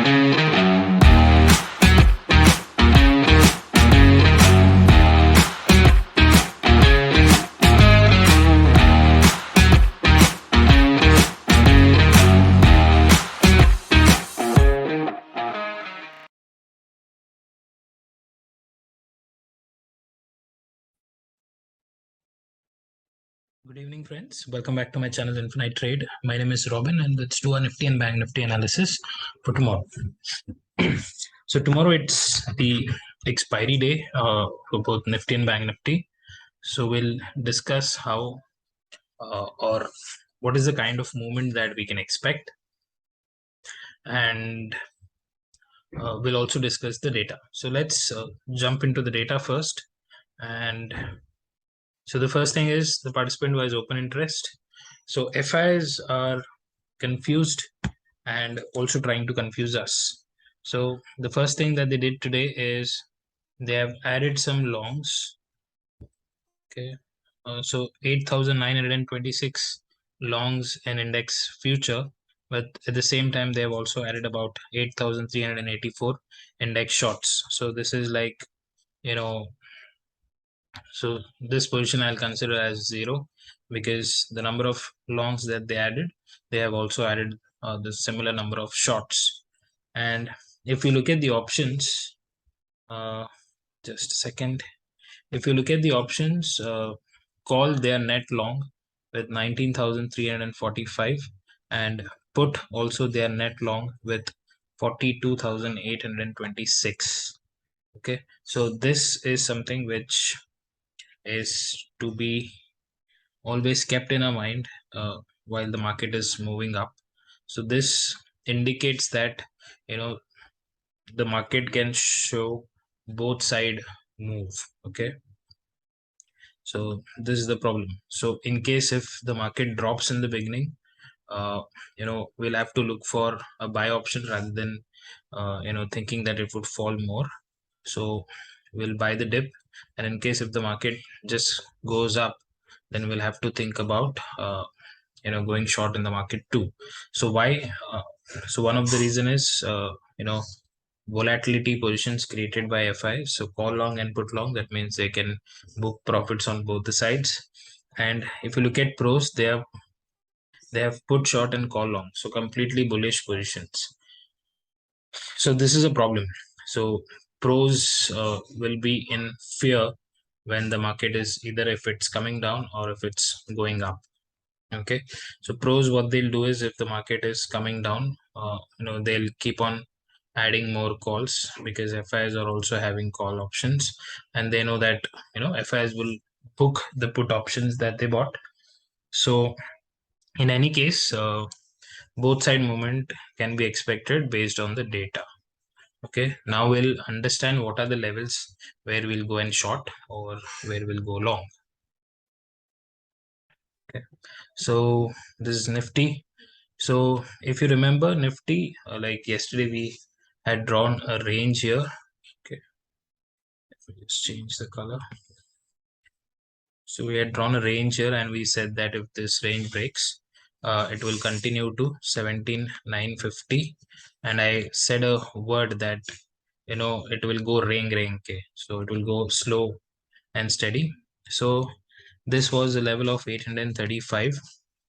Good evening, friends. Welcome back to my channel Infinite Trade. My name is Robin, and let's do a Nifty and Bank Nifty analysis for tomorrow. So tomorrow it's the expiry day for both Nifty and Bank Nifty. So we'll discuss how or what is the kind of movement that we can expect, and we'll also discuss the data. So let's jump into the data first. And so the first thing is the participant wise open interest. So FIs are confused and also trying to confuse us. So the first thing that they did today is they have added some longs. Okay, so 8,926 longs in index future, but at the same time they have also added about 8,384 index shorts. So this is like, so this position I'll consider as zero, because the number of longs that they added, they have also added the similar number of shorts. And if you look at the options, just a second. If you look at the options, call their net long with 19,345, and put also their net long with 42,826. Okay, so this is something which is to be always kept in our mind while the market is moving up. So this indicates that the market can show both side move. Okay, so this is the problem. So in case if the market drops in the beginning, we'll have to look for a buy option rather than thinking that it would fall more. So we'll buy the dip, and in case if the market just goes up, then we'll have to think about going short in the market too. So why? So one of the reason is volatility positions created by FI. So call long and put long, that means they can book profits on both the sides. And if you look at pros, they have put short and call long, so completely bullish positions. So this is a problem. So pros will be in fear when the market is either if it's coming down or if it's going up. Okay, so pros, what they'll do is if the market is coming down, they'll keep on adding more calls, because FIs are also having call options, and they know that FIs will book the put options that they bought. So in any case, both side movement can be expected based on the data. Okay, now we'll understand what are the levels where we'll go in short or where we'll go long. Okay, so this is Nifty. So if you remember Nifty, like yesterday we had drawn a range here. Okay, let me just change the color. So we had drawn a range here, and we said that if this range breaks, it will continue to 17,950. And I said a word that it will go ring. Okay, so it will go slow and steady. So this was a level of 835,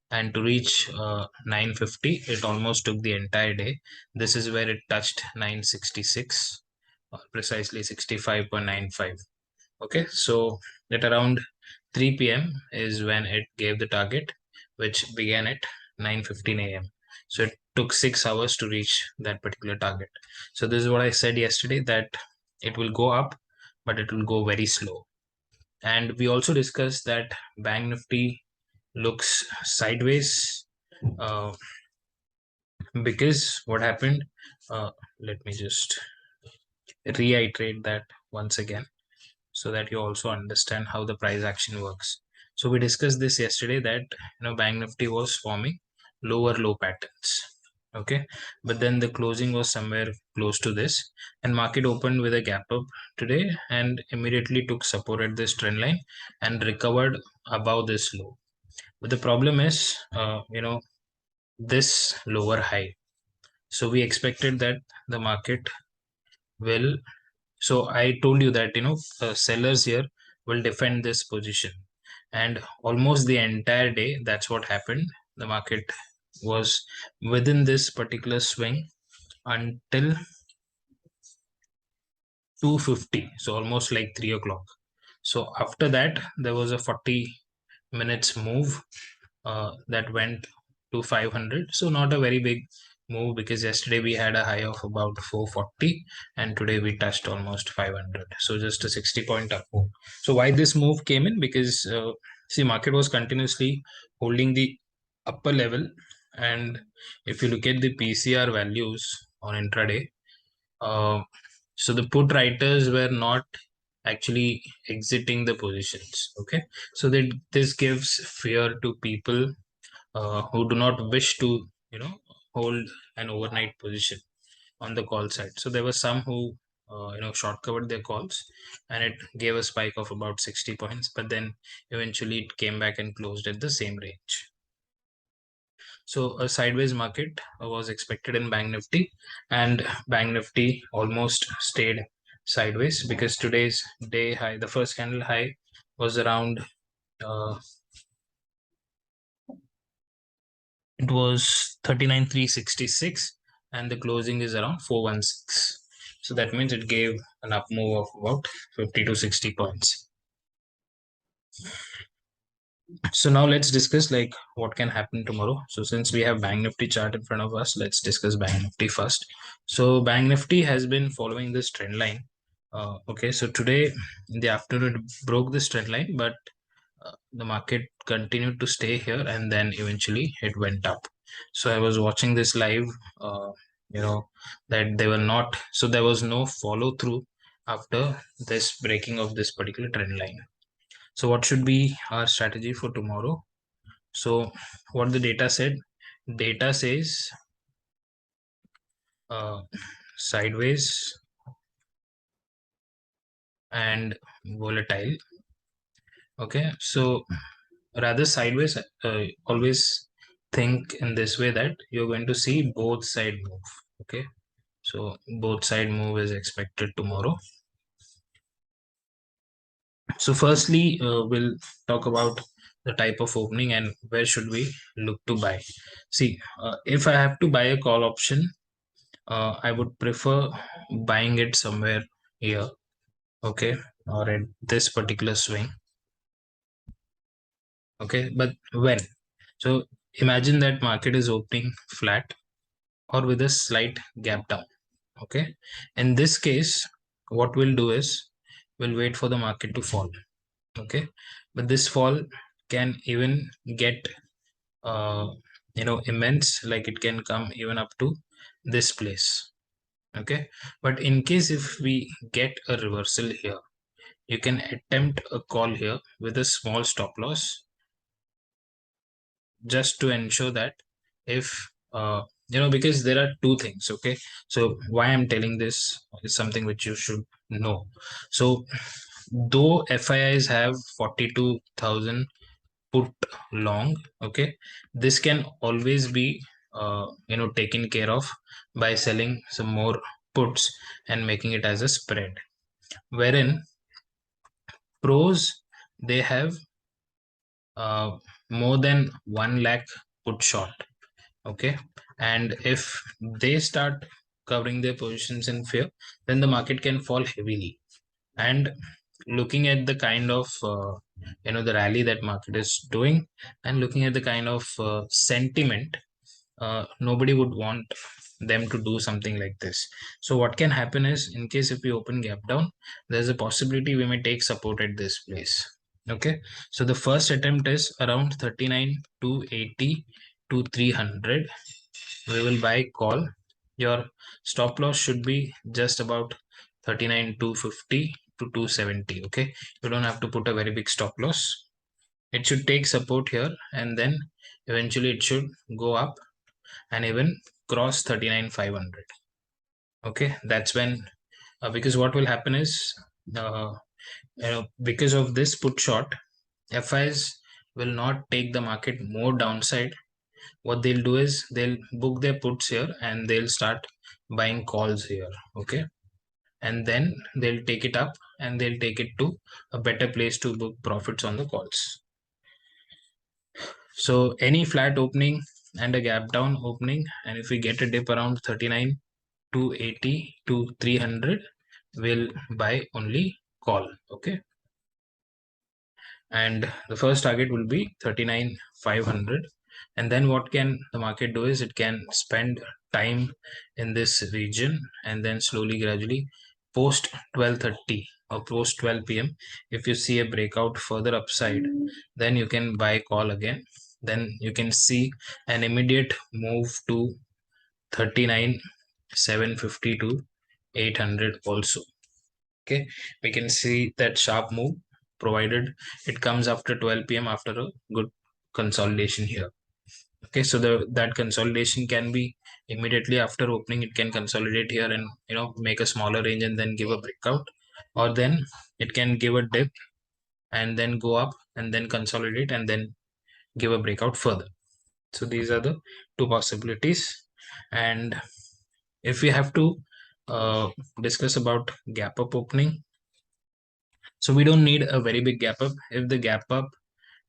and to reach 950, it almost took the entire day. This is where it touched 966, or precisely 65.95. Okay, so at around 3 p.m. is when it gave the target, which began at 9:15 a.m. So it took 6 hours to reach that particular target. So this is what I said yesterday, that it will go up, but it will go very slow. And we also discussed that Bank Nifty looks sideways because what happened, let me just reiterate that once again, so that you also understand how the price action works. So we discussed this yesterday, that Bank Nifty was forming lower low patterns. Okay, but then the closing was somewhere close to this, and market opened with a gap up today and immediately took support at this trend line and recovered above this low. But the problem is this lower high. So we expected that the market will. So I told you that sellers here will defend this position, and almost the entire day that's what happened. The market was within this particular swing until 2:50, so almost like 3 o'clock. So after that there was a 40 minutes move that went to 500. So not a very big move, because yesterday we had a high of about 440 and today we touched almost 500. So just a 60-point up move. So why this move came in? Because see, market was continuously holding the upper level, and if you look at the PCR values on intraday, uh, so the put writers were not actually exiting the positions. Okay, so that this gives fear to people who do not wish to hold an overnight position on the call side. So there were some who short covered their calls, and it gave a spike of about 60 points, but then eventually it came back and closed at the same range. So a sideways market was expected in Bank Nifty, and Bank Nifty almost stayed sideways, because today's day high, the first candle high, was around uh, it was 39,366, and the closing is around 416. So that means it gave an up move of about 50 to 60 points. So now let's discuss like what can happen tomorrow. So since we have Bank Nifty chart in front of us, let's discuss Bank Nifty first. So Bank Nifty has been following this trend line. Okay, so today in the afternoon it broke this trend line, but the market continued to stay here, and then eventually it went up. So I was watching this live, uh, you know, that they were not, so there was no follow through after this breaking of this particular trend line. So what should be our strategy for tomorrow? So what the data said, data says uh, sideways and volatile. Okay, so rather sideways, always think in this way that you're going to see both side move. Okay, so both side move is expected tomorrow. So firstly, we'll talk about the type of opening and where should we look to buy. See, if I have to buy a call option, I would prefer buying it somewhere here, okay, or at this particular swing. Okay, but when? So imagine that market is opening flat or with a slight gap down. Okay, in this case, what we'll do is we'll wait for the market to fall. Okay, but this fall can even get uh, immense, like it can come even up to this place. Okay, but in case if we get a reversal here, you can attempt a call here with a small stop loss, just to ensure that if because there are two things. Okay, so why I'm telling this is something which you should know. So though FIIs have 42,000 put long, okay, this can always be taken care of by selling some more puts and making it as a spread, wherein pros, they have uh, more than 1 lakh put short. Okay, and if they start covering their positions in fear, then the market can fall heavily. And looking at the kind of the rally that market is doing, and looking at the kind of sentiment, nobody would want them to do something like this. So what can happen is, in case if we open gap down, there's a possibility we may take support at this place. Okay, so the first attempt is around 39 to 80 to 300. We will buy call. Your stop loss should be just about 39 250 to 270. Okay, you don't have to put a very big stop loss. It should take support here, and then eventually it should go up and even cross 39,500. Okay, that's when because what will happen is, uh, because of this put short, FIs will not take the market more downside, what they'll do is they'll book their puts here and they'll start buying calls here. Okay, and then they'll take it up and they'll take it to a better place to book profits on the calls. So any flat opening and a gap down opening, and if we get a dip around 39 280 to 300, we'll buy only call. Okay, and the first target will be 39,500. And then what can the market do is it can spend time in this region and then slowly gradually post 12:30 or post 12 p.m. if you see a breakout further upside, then you can buy call again. Then you can see an immediate move to 39,750 to 800 also. Okay, we can see that sharp move provided it comes after 12 p.m. after a good consolidation here. Okay, so that consolidation can be immediately after opening. It can consolidate here and make a smaller range and then give a breakout, or then it can give a dip and then go up and then consolidate and then give a breakout further. So these are the two possibilities. And if we have to discuss about gap up opening, so we don't need a very big gap up. If the gap up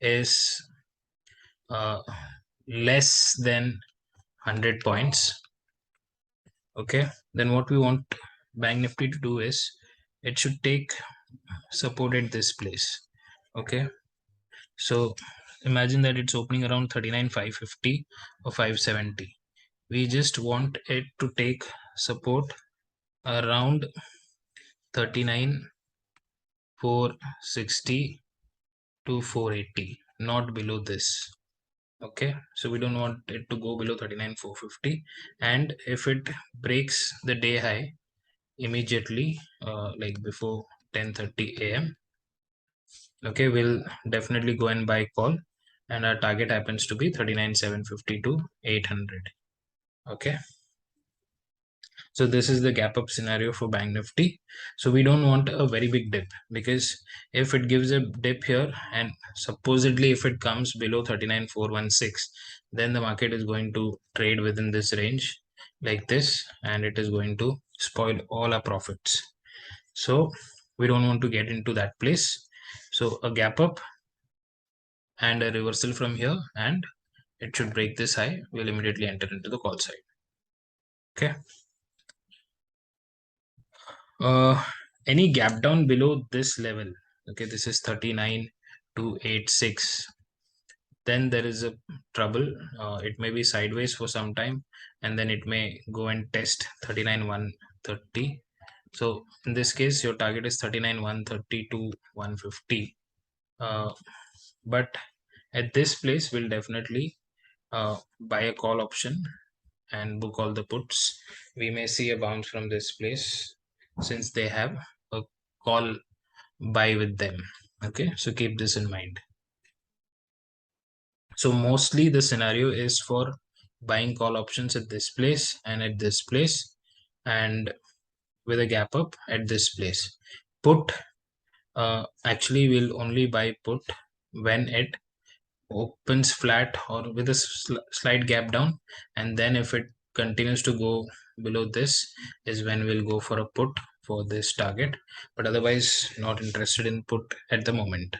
is uh, less than 100 points, okay, then what we want Bank Nifty to do is it should take support at this place. Okay, so imagine that it's opening around 39,550 or 570. We just want it to take support around 39,460 to 480, not below this. Okay, so we don't want it to go below 39,450. And if it breaks the day high immediately, like before 10:30 a.m., okay, we'll definitely go and buy call, and our target happens to be 39,750 to 800. Okay, so this is the gap up scenario for Bank Nifty. So we don't want a very big dip, because if it gives a dip here and supposedly if it comes below 39,416, then the market is going to trade within this range like this, and it is going to spoil all our profits. So we don't want to get into that place. So a gap up and a reversal from here, and it should break this high, we'll immediately enter into the call side. Okay, any gap down below this level, okay, this is 39,286, then there is a trouble. It may be sideways for some time and then it may go and test 39,130. So in this case your target is 39,130 to 150. But at this place we'll definitely buy a call option and book all the puts. We may see a bounce from this place since they have a call buy with them. Okay, so keep this in mind. So mostly the scenario is for buying call options at this place and at this place, and with a gap up at this place. Put, actually we'll only buy put when it opens flat or with a slight gap down, and then if it continues to go below this is when we'll go for a put for this target, but otherwise not interested in put at the moment.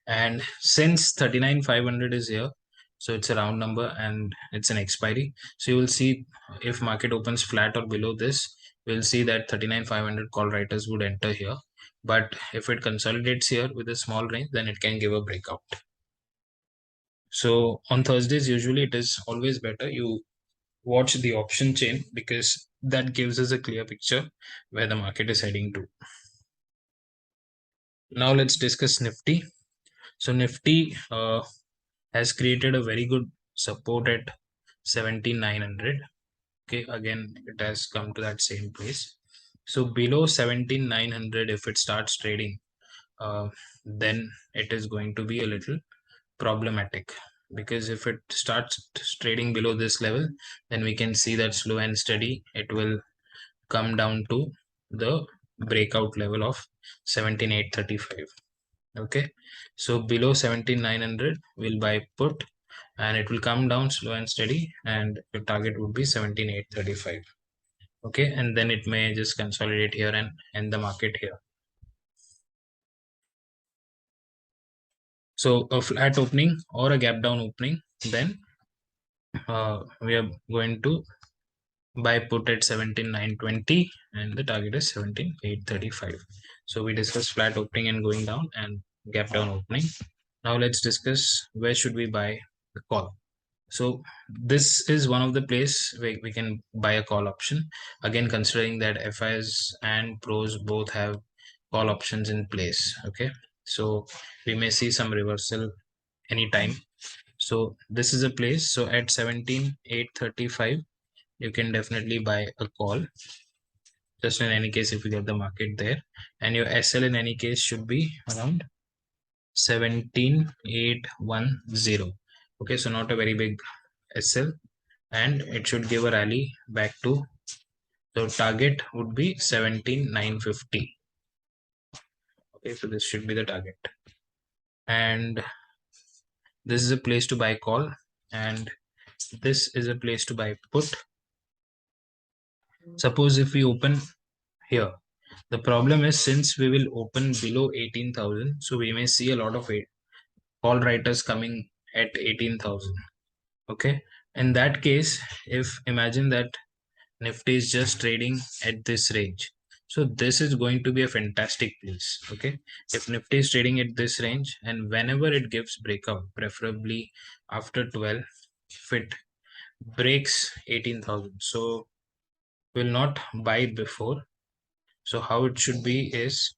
And since 39,500 is here, so it's a round number and it's an expiry, so you will see if market opens flat or below this, we'll see that 39,500 call writers would enter here. But if it consolidates here with a small range, then it can give a breakout. So on Thursdays, usually it is always better you watch the option chain, because that gives us a clear picture where the market is heading to. Now let's discuss Nifty. So Nifty has created a very good support at 17,900. Okay, again it has come to that same place. So below 17,900, if it starts trading, then it is going to be a little problematic, because if it starts trading below this level, then we can see that slow and steady it will come down to the breakout level of 17,835. Okay, so below 17,900 we'll buy put, and it will come down slow and steady, and your target would be 17,835. Okay, and then it may just consolidate here and end the market here. So a flat opening or a gap down opening, then we are going to buy put at 17,920, and the target is 17,835. So we discussed flat opening and going down and gap down opening. Now let's discuss where should we buy the call. So this is one of the place where we can buy a call option. Again, considering that FIs and pros both have call options in place. Okay, so we may see some reversal anytime. So this is a place. So at 17,835, you can definitely buy a call. Just in any case, if you get the market there, and your SL in any case should be around 17,810. Okay, so not a very big SL, and it should give a rally back to, so target would be 17,950. Okay, so this should be the target, and this is a place to buy call, and this is a place to buy put. Suppose if we open here, the problem is since we will open below 18,000, so we may see a lot of call writers coming at 18,000. Okay, in that case, if imagine that Nifty is just trading at this range, so this is going to be a fantastic place. Okay, if Nifty is trading at this range, and whenever it gives breakout, preferably after 12, if it breaks 18,000, so will not buy before. So how it should be is,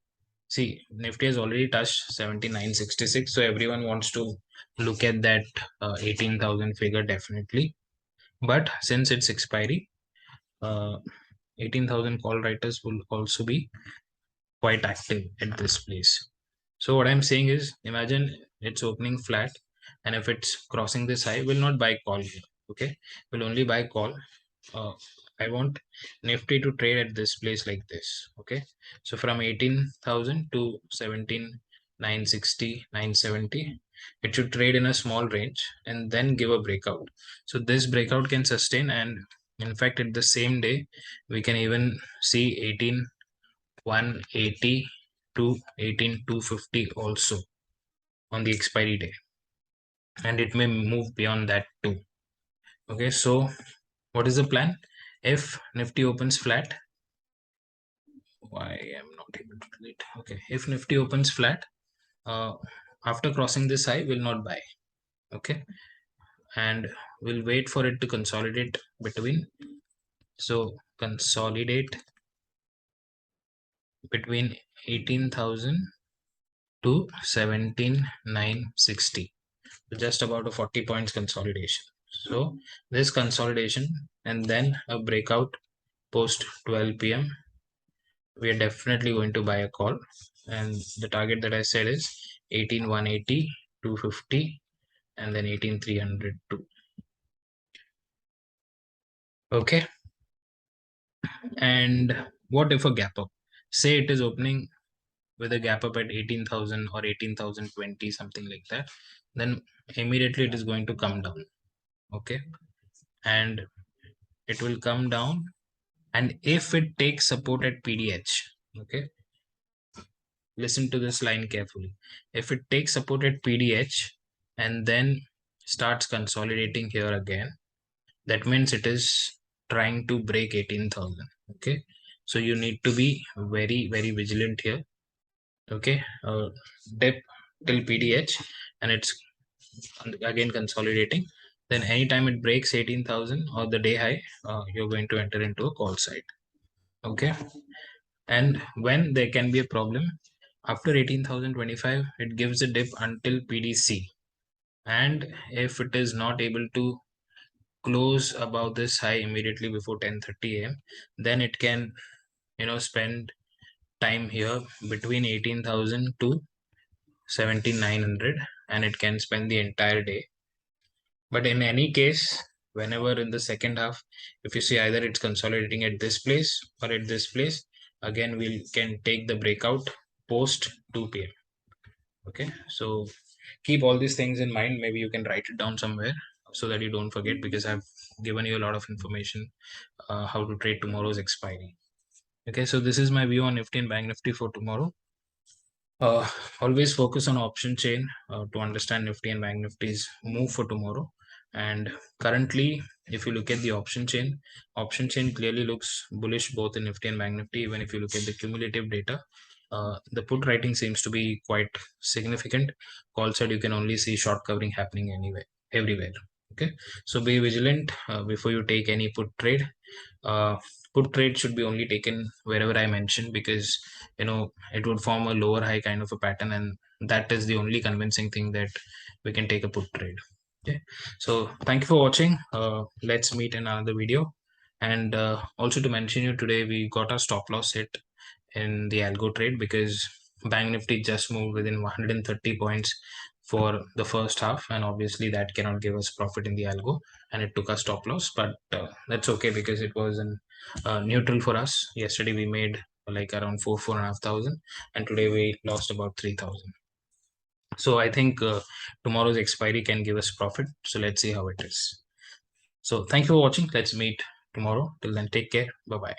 see, Nifty has already touched 7966, so everyone wants to look at that 18,000 figure definitely. But since it's expiry, 18,000 call writers will also be quite active at this place. So what I'm saying is, imagine it's opening flat, and if it's crossing this high, we'll not buy call here. Okay, we'll only buy call. I want Nifty to trade at this place like this. Okay, so from 18,000 to 17,960, 970, it should trade in a small range and then give a breakout. So this breakout can sustain, and in fact, at the same day, we can even see 18,180 to 18,250 also on the expiry day, and it may move beyond that too. Okay, so what is the plan? If Nifty opens flat, why I'm not able to delete. Okay, if Nifty opens flat, uh, after crossing this high, we'll not buy. Okay, and we'll wait for it to consolidate between. So consolidate between 18,000 to 17,960. So just about a 40 points consolidation. So this consolidation and then a breakout post 12 p.m. we are definitely going to buy a call, and the target that I said is 18,180, 250, and then 18,300 too. Okay, and what if a gap up? Say it is opening with a gap up at 18,000 or 18,020, something like that, then immediately it is going to come down. Okay, and it will come down, and if it takes support at PDH, okay, listen to this line carefully. If it takes support at PDH and then starts consolidating here again, that means it is trying to break 18,000. Okay, so you need to be very, very vigilant here. Okay, dip till PDH and it's again consolidating. Then anytime it breaks 18,000 or the day high, you're going to enter into a call side. Okay, and when there can be a problem, after 18,025, it gives a dip until PDC, and if it is not able to close above this high immediately before 10:30 a.m., then it can, spend time here between 18,000 to 17,900, and it can spend the entire day. But in any case, whenever in the second half, if you see either it's consolidating at this place or at this place, again we can take the breakout post 2 p.m. Okay, so keep all these things in mind. Maybe you can write it down somewhere. so that you don't forget, because I've given you a lot of information how to trade tomorrow's expiry. Okay, so this is my view on Nifty and Bank Nifty for tomorrow. Uh, Always focus on option chain to understand Nifty and Bank Nifty's move for tomorrow. And currently, if you look at the option chain clearly looks bullish both in Nifty and Bank Nifty. Even if you look at the cumulative data, the put writing seems to be quite significant. Call side, you can only see short covering happening anywhere, everywhere. Okay, so be vigilant before you take any put trade. uh, Put trade should be only taken wherever I mentioned, because it would form a lower high kind of a pattern, and that is the only convincing thing that we can take a put trade. Okay, so thank you for watching. Let's meet in another video. And also to mention you, today we got a stop loss hit in the algo trade, because Bank Nifty just moved within 130 points for the first half, and obviously that cannot give us profit in the algo, and it took a stop loss. But that's okay, because it was in neutral for us. Yesterday we made like around 4,500, and today we lost about 3,000. So I think tomorrow's expiry can give us profit. So let's see how it is. So thank you for watching. Let's meet tomorrow. Till then, take care. Bye bye.